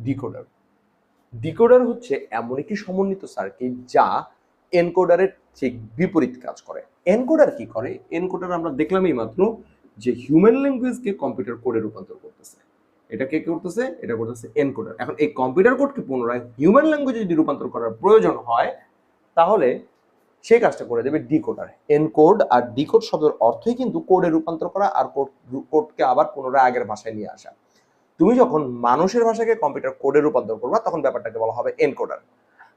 Decoder. Decoder হচ্ছে এমন একটি সমন্বিত সার্কিট যা এনকোডারের ঠিক বিপরীত কাজ করে। এনকোডার কি করে? এনকোডার আমরা দেখলাম এই মাত্র যে হিউম্যান ল্যাঙ্গুয়েজকে কম্পিউটার কোডে রূপান্তর করতেছে। এটা কে করতেছে? এটা করতেছে এনকোডার। এখন এই কম্পিউটার কোডকে পুনরায় হিউম্যান ল্যাঙ্গুয়েজে যদি রূপান্তর করার প্রয়োজন হয় তাহলে সেই কাজটা করে দেবে ডিকোডার। এনকোড আর ডিকোড শব্দের অর্থই কিন্তু কোডে রূপান্তর করা আর কোডকে আবার পুনরায় আগের ভাষায় নিয়ে আসা। তুমি যখন মানুষের ভাষাকে কম্পিউটার কোডে রূপান্তর করবা তখন ব্যাপারটাকে বলা হবে এনকোডার।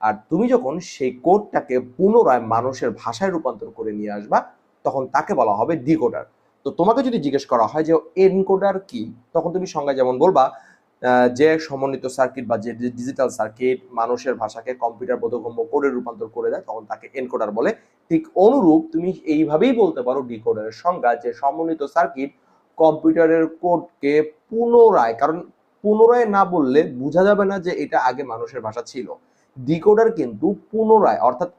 আর তুমি যখন সেই কোডটাকে পুনরায় মানুষের ভাষায় রূপান্তর করে নিয়ে আসবা তখন তাকে বলা হবে ডিকোডার। তো তোমাকে যদি জিজ্ঞেস করা হয় যে এনকোডার কি, তখন তুমি সংজ্ঞা যেমন বলবা যে সমন্বিত সার্কিট বা যে ডিজিটাল সার্কিট মানুষের ভাষাকে কম্পিউটার বোধগম্য কোডে রূপান্তর করে দেয় তখন তাকে এনকোডার বলে। ঠিক অনুরূপ তুমি এইভাবেই বলতে পারো ডিকোডারের সংজ্ঞা যে সমন্বিত সার্কিট কম্পিউটারের কোডকে পুনরায়, কারণ পুনরায় না বললে বোঝা যাবে না যে এটা আগে মানুষের ভাষা ছিল। ডিকোডার কিন্তু পুনরায়, অর্থাৎ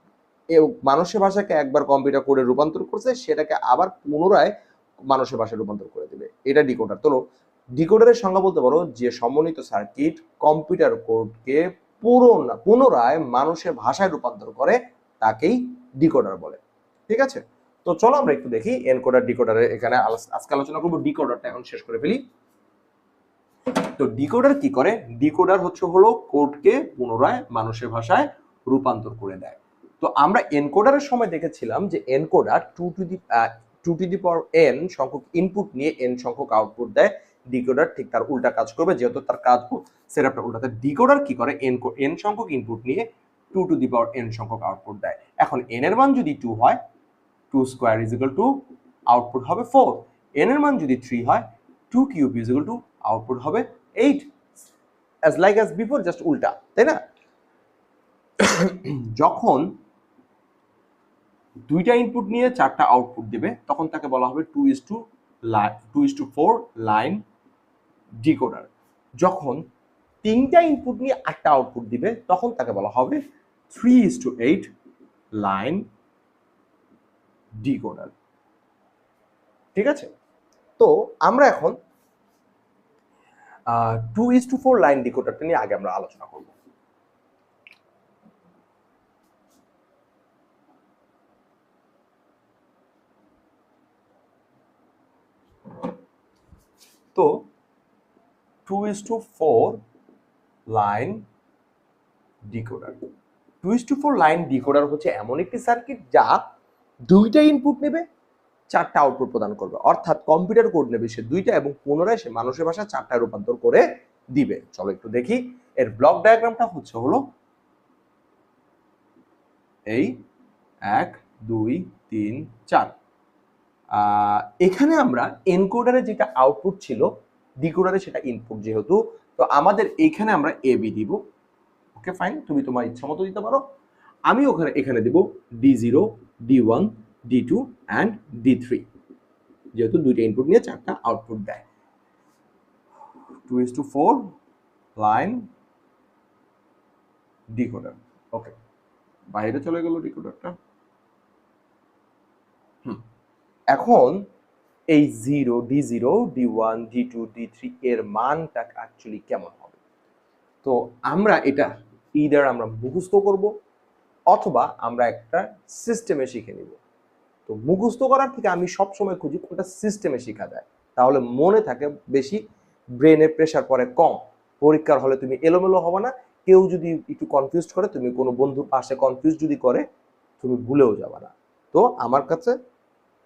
মানুষের ভাষাকে একবার কম্পিউটার কোডে রূপান্তর করছে সেটাকে আবার পুনরায় মানুষের ভাষায় রূপান্তর করে দিবে, এটা ডিকোডার। তো ডিকোডারের সংজ্ঞা বলতে পারো যে সমন্বিত সার্কিট কম্পিউটার কোডকে পুনরায় মানুষের ভাষায় রূপান্তর করে তাকেই ডিকোডার বলে। ঠিক আছে, তো চলো আমরা একটু দেখি এনকোডার ডিকোডারের। এখানে আজকে আলোচনা করবো ডিকোডারটা, এখন শেষ করে ফেলি। তো ডিকোডার কি করে? ডিকোডার হলো কোডকে পুনরায় মানুষের ভাষায় রূপান্তর করে দেয়। তো আমরা এনকোডারের সময় দেখেছিলাম যে encoder two to the power n সংখ্যক ইনপুট নিয়ে এন সংখ্যক আউটপুট দেয়। ডিকোডার ঠিক তার উল্টা কাজ করবে, যেহেতু তার কাজ সেটআপটা উল্টাতে। ডিকোডার কি করে? এন সংখ্যক ইনপুট নিয়ে টু দি পাওয়ার এন সংখ্যক আউটপুট দেয়। এখন এন এর মান যদি 2 হয়, 2 square is equal two output হবে 4। এন এর মান যদি 3 হয়, 2 cube is equal two output হবে 8। as like as before, just উল্টা, তাই না? যখন দুইটা ইনপুট নিয়ে চারটা আউটপুট দিবে তখন তাকে বলা হবে 2:4 লাইন ডিকোডার। যখন তিনটা ইনপুট নিয়ে একটা আউটপুট দিবে তখন তাকে বলা হবে 3:8 লাইন ডিকোডার। ঠিক আছে, তো আমরা এখন 2:4 লাইন ডিকোডারটা নিয়ে আগে আমরা আলোচনা করব। তো 2:4 লাইন ডিকোডার। 2:4 লাইন ডিকোডার হচ্ছে এমন একটি সার্কিট যা দুইটা ইনপুট নেবে, চারটা আউটপুট প্রদান করবে। অর্থাৎ কম্পিউটার কোড নেবে সে দুইটা এবং পুনরায় সে মানুষের ভাষা চারটায় রূপান্তর করে দিবে। চলো একটু দেখি। এর ব্লক ডায়াগ্রামটা হলো এই 1 2 3 4। এখানে আমরা এনকোডারে যেটা আউটপুট ছিল ডিকোডারে সেটা ইনপুট যেহেতু, তো আমাদের এখানে আমরা এবি দিব। ওকে ফাইন, তুমি তোমার ইচ্ছা মতো দিতে পারো। আমি এখানে দেব D0 D1 D2 and D3, যেহেতু দুইটা ইনপুট নিয়ে চারটা আউটপুট দেয়। 2:4 লাইন ডিকোডার। ওকে, বাইরে চলে গেল ডিকোডারটা। এখন এই D0 D1 D2 D3 এর মানটা অ্যাকচুয়ালি কেমন হবে? তো আমরা এটা ইদার আমরা মুখস্থ করব অথবা আমরা একটা সিস্টেমে শিখে নিব। তো মুখস্থ করার থেকে আমি সবসময় খুঁজি কোনটা সিস্টেমে শেখা যায়, তাহলে মনে থাকে বেশি, ব্রেনে প্রেশার পড়ে কম, পরীক্ষার হলে তুমি এলোমেলো হবে না। কেউ যদি একটু কনফিউজ করে, তুমি কোনো বন্ধুর পাশে কনফিউজ যদি করে, তুমি ভুলেও যাবে না। তো আমার কাছে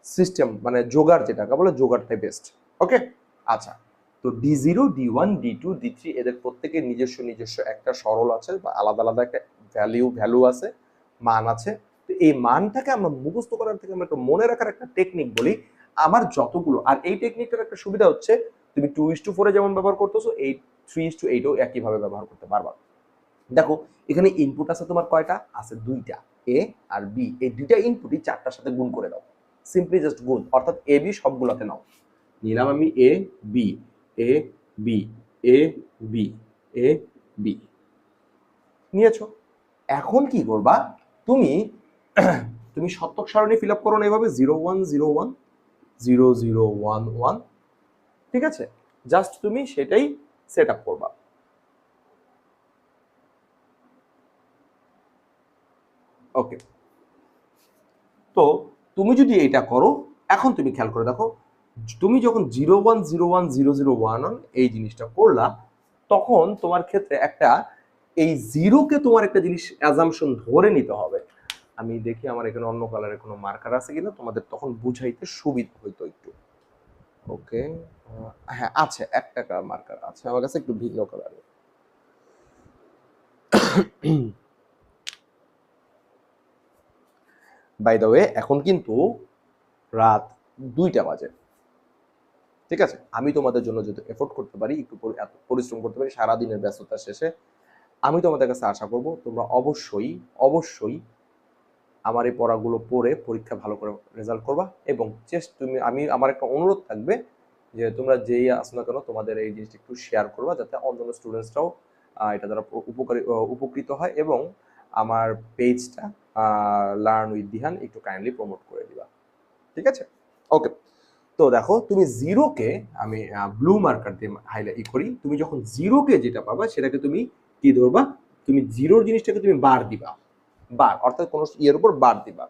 সিস্টেম মানে জোগাড়, যেটাকে বলে জোগাড়টাই বেস্ট। ওকে, আচ্ছা। তো D0 D1 D2 D3 এদের প্রত্যেকের নিজস্ব একটা সরল আছে বা আলাদা আলাদা একটা ভ্যালু আছে, মান আছে। তো এই মানটাকে আমরা মুখস্থ করার থেকে আমরা একটু মনে রাখার একটা টেকনিক বলি। আমার যতগুলো, আর এই টেকনিকটার একটা সুবিধা হচ্ছে তুমি 2:4 যেমন ব্যবহার করতেছো, 3:8ও একইভাবে ব্যবহার করতে পারবা। দেখো এখানে ইনপুট আছে তোমার কয়টা? আছে দুইটা, এ আর বি। এই দুইটা ইনপুটই চারটার সাথে গুণ করে দাও, সিম্পলি জাস্ট গুণ, অর্থাৎ এ বি সবগুলোতে নাও। নিলাম আমি এ b a b a b a B, নিয়েছো। এখন কি করবা? তুমি তুমি শতক সারণী ফিল আপ করো না এভাবে 0 1 0 1 0 0 1 1। ঠিক আছে, জাস্ট তুমি সেটাই সেট আপ করবা। ওকে, তো তুমি যদি এটা করো, এখন তুমি খেয়াল করে দেখো, তুমি যখন 01010011 এই জিনিসটা করলা, তখন তোমার ক্ষেত্রে একটা এই জিরোকে তোমার একটা জিনিস অ্যাজাম্পশন ধরে নিতে হবে। আমি দেখি আমার এখানে অন্য কালারের কোনো মার্কার আছে কিনা, তোমাদের তখন বুঝাইতে সুবিধা হইতো একটু। ওকে, হ্যাঁ আছে, একটা মার্কার আছে আমার কাছে, একটু ভিন্ন কালারের। বাই দ্য ওয়ে, এখন কিন্তু রাত 2টা বাজে, ঠিক আছে? আমি তোমাদের জন্য যদি এফোর্ট করতে পারি, একটু পরিশ্রম করতে পারি সারাদিনের ব্যস্ততার শেষে, আমি তোমাদের কাছে আশা করব তোমরা অবশ্যই অবশ্যই আমার এই পড়াগুলো পড়ে পরীক্ষা ভালো করে রেজাল্ট করবা। এবং আমার একটা অনুরোধ থাকবে যে তোমরা যেই আসো না কেন, তোমাদের এই জিনিসটা একটু শেয়ার করবা, যাতে অন্যান্য স্টুডেন্টসরাও এটা দ্বারা উপকৃত হয়। এবং আমার পেজটা লার্ন উইথ দিহান একটু কাইন্ডলি প্রমোট করে দিবা, ঠিক আছে? ওকে, তো দেখো, তুমি জিরোকে আমি ব্লু মার্কার দিয়ে হাইলাইট করি। তুমি যখন জিরোকে যেটা পাবা সেটাকে তুমি কি ধরবা, তুমি জিরোর জিনিসটাকে তুমি বার দিবা, বার অর্থাৎ কোন ইয়ের উপর বার দিবা।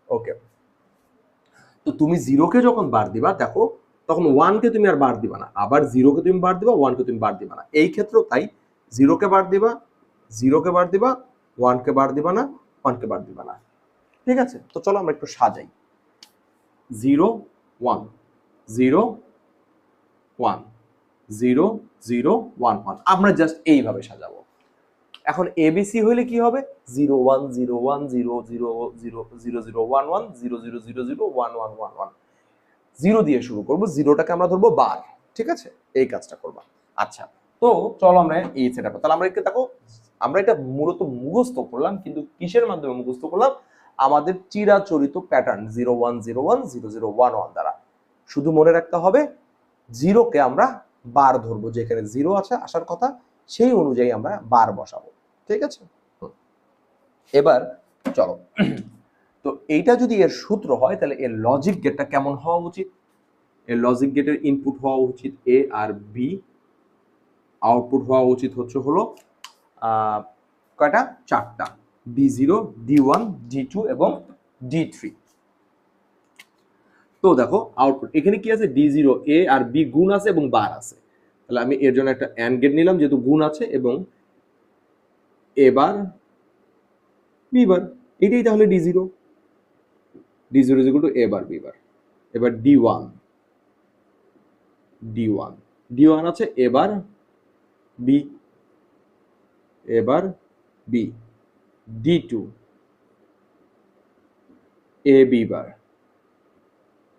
ওকে, তো তুমি জিরোকে যখন বার দিবা, দেখো তখন ওয়ানকে তুমি আর বার দিবা না, আবার জিরোকে তুমি বার দিবা, ওয়ানকে তুমি বার দিবা না। এই ক্ষেত্রেও তাই, জিরোকে বার দিবা, জিরোকে বার দিবা, ওয়ানকে বার দিবা না, ওয়ানকে বার দিবা না, ঠিক আছে? তো চলো আমরা একটু সাজাই। 0 1 0 1 0 0 1 1, আমরা জাস্ট এইভাবে সাজাবো। এখন এবিসি হইলে কি হবে? 0 1 0 1 0 0 0 0 0 1 1 0 0 0 0 1 1 1 1, জিরো দিয়ে শুরু করবো, জিরোটাকে আমরা ধরবো বার, ঠিক আছে? এই কাজটা করবা। আচ্ছা, তো চলো আমরা এই সেটআপে, তাহলে আমরা দেখো, আমরা এটা মূলত মুখস্থ করলাম, কিন্তু কিসের মাধ্যমে মুখস্থ করলাম? আমাদের চিরাচরিত প্যাটার্ন 01010011 দ্বারা। শুধু মনে রাখতে হবে জিরোকে আমরা বার ধরবো, যেখানে জিরো আছে আসার কথা সেই অনুযায়ী আমরা বার বসাবো, ঠিক আছে? এবার চলো, তো এইটা যদি এর সূত্র হয়, তাহলে এর লজিক গেটটা কেমন হওয়া উচিত? এর লজিক গেটের ইনপুট হওয়া উচিত এ আর বি, আউটপুট হওয়া উচিত হলো কয়টা? 4টা, D0 D1 D2 এবং D3। তো দেখো আউটপুট এখানে কি আছে? D0 এ আর বি গুণ আছে এবং বার আছে, তাহলে আমি এর জন্য একটা অ্যান্ড গেট নিলাম যেহেতু গুণ আছে, এবং এ বার বি বার, এটাই তাহলে D0 D0 is equal to a bar b bar. এবার D1 D1 D1 আছে, এবার বি, এবার b, D2 a b bar,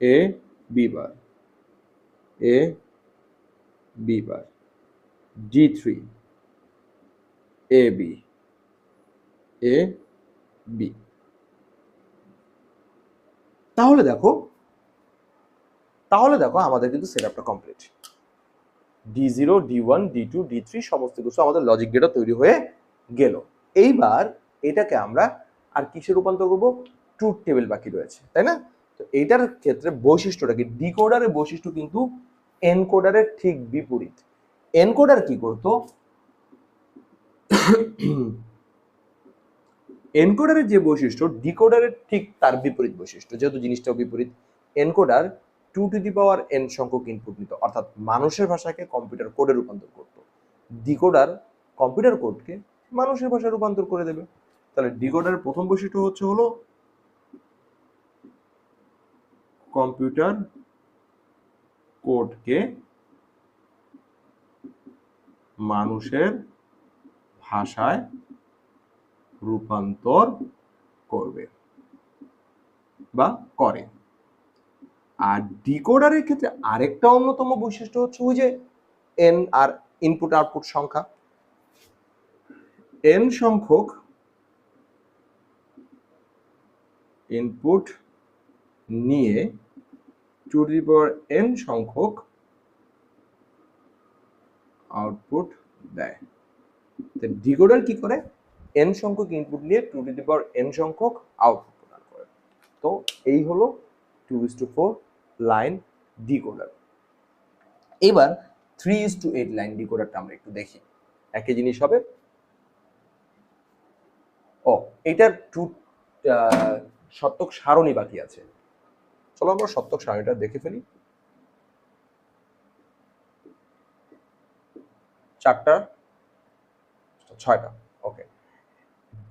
a b bar, a b bar, D3 a b, a b. তাহলে দেখো আমাদের কিন্তু সেটআপটা complete. D0 D1 D2 D3 সমস্ত কিছু আমাদের লজিক গেটও তৈরি হয়ে গেল। এইবার এটাকে আমরা আর কিসে রূপান্তর করব? ট্রুথ টেবিল বাকি রয়েছে, তাই না? তো এইটার ক্ষেত্রে বৈশিষ্ট্যটা কি? ডিকোডারের বৈশিষ্ট্য কিন্তু এনকোডারের ঠিক বিপরীত। এনকোডার কি করতো? এনকোডারের যে বৈশিষ্ট্য, ডিকোডারের ঠিক তার বিপরীত বৈশিষ্ট্য। যেহেতু জিনিসটাও বিপরীত, এনকোডার 2n সংখ্যক ইনপুট নিত, অর্থাৎ মানুষের ভাষাকে কম্পিউটার কোডে রূপান্তর করত। ডিকোডার কম্পিউটার কোডকে মানুষের ভাষায় রূপান্তর করে দেবে। তাহলে ডিকোডারের প্রথম বৈশিষ্ট্য হলো কম্পিউটার কোডকে মানুষের ভাষায় রূপান্তর করবে বা করে। আর ডিকোডারের ক্ষেত্রে আরেকটা অন্যতম বৈশিষ্ট্য হচ্ছে ওই যে এন আর ইনপুট আউটপুট সংখ্যা, এন সংখ্যক ইনপুট নিয়ে টু দি পাওয়ার এন সংখ্যক আউটপুট দেয়। ডিকোডার কি করে? এন সংখ্যক ইনপুট নিয়ে টু দি পাওয়ার এন সংখ্যক আউটপুট প্রদান করে। তো এই হলো 2:4 লাইন ডিকোডার। এবার 3:8 লাইন ডিকোডারটা আমরা একটু দেখি। একই জিনিস হবে। ও, এটার সত্যক সারণী বাকি আছে। চলো আমরা সত্যক সারণীটা দেখে ফেলি। 4টা 6টা। ওকে,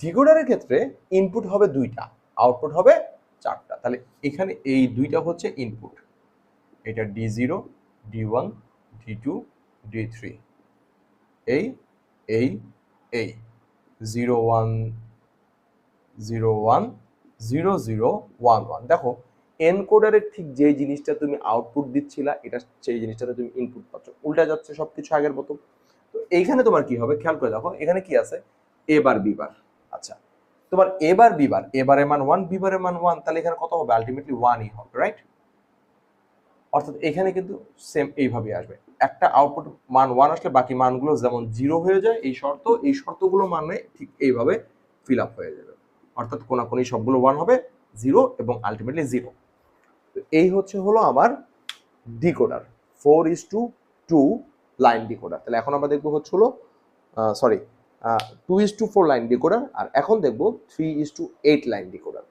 ডিকোডারের ক্ষেত্রে ইনপুট হবে 2টা, আউটপুট হবে 4টা। তাহলে এখানে এই 2টা হচ্ছে ইনপুট, এটা D0, D1, D2, D3, এই এই এই 0 1 0 1 0 0 1 1। দেখো এনকোডারের ঠিক যে জিনিসটা তুমি আউটপুট দিচ্ছিলা, এটা সেই জিনিসটাতে তুমি ইনপুট পাচ্ছ, উল্টা যাচ্ছে সবকিছু আগের মতো। তো এইখানে তোমার কি হবে খেয়াল করে দেখো, এখানে কি আছে এ বার বি বার। আচ্ছা, তোমার এ বার বি বার, এ বারের মান 1, বি বারের মান 1, তাহলে এখানে কত হবে? আলটিমেটলি 1ই হবে, রাইট? অর্থাৎ এখানে কিন্তু সেম এইভাবেই আসবে। একটা আউটপুট মান 1 আসলে বাকি মানগুলো যেমন 0 হয়ে যায়, এই শর্তগুলো মানে ঠিক এইভাবে ফিল আপ হয়ে যাবে। অর্থাৎ কোনাকুনি সবগুলো 1 হবে, 0 এবং আলটিমেটলি 0। এই হলো আমার ডিকোডার, 4:2 লাইন ডিকোডার। তাহলে এখন আমরা দেখবো হলো 2:4 লাইন ডিকোডার, আর এখন দেখবো 3:8 লাইন ডিকোডার।